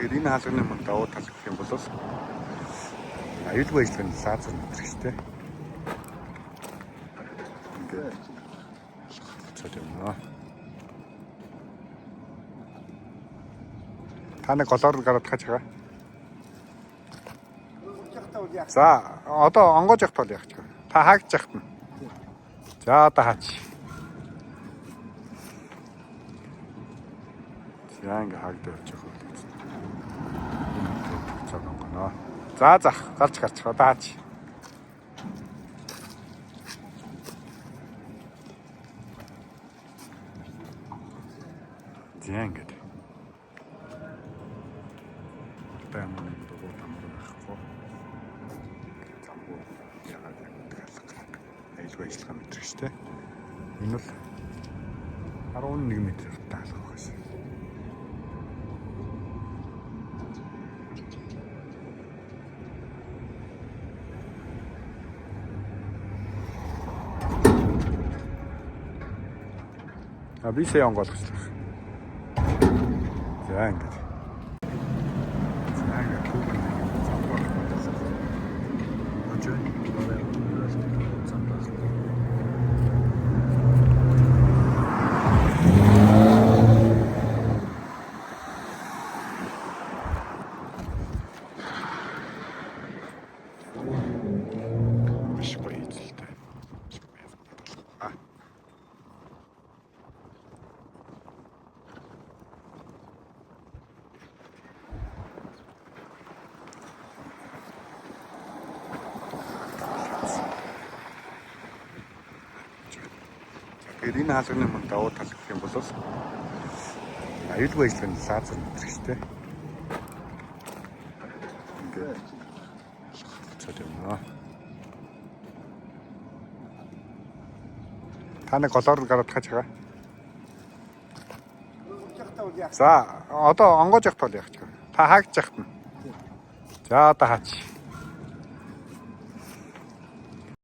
Тэгэхээр энэ хаалганы мөн давуу тал гэх юм бол аюулгүй ажиллагааны лазер мэтрэгчтэй. Ингээд цаад юм. Та нэг голоор гараад хаж байгаа. За одоо онгоож явах тул яах вэ? Та хаагдж яхад нь. За одоо хаач. За ингээ хаагдаж явж байгаа юм. Цаад онгоно. За гарч одоо хаач. За ингээд. Тэмээ дөрөв тамир байхгүй. Замбуу яагаад аюулгүй ажиллагаа мэтрэгчтэй. Энэ бол 11 м таалах байсан. Бисээ онгоолгоч. За ингээд. Тэгэхээр энэ хаалганы мөн давуу тал гэх юм бол аюулгүй ажиллагааны лазер мэтрэгчтэй. Ингээд цаад юм. Та нэг голоор гараад хаж байгаа. За одоо онгоож явах тул яах вэ? Та хаагдж яхад нь. За одоо хаач.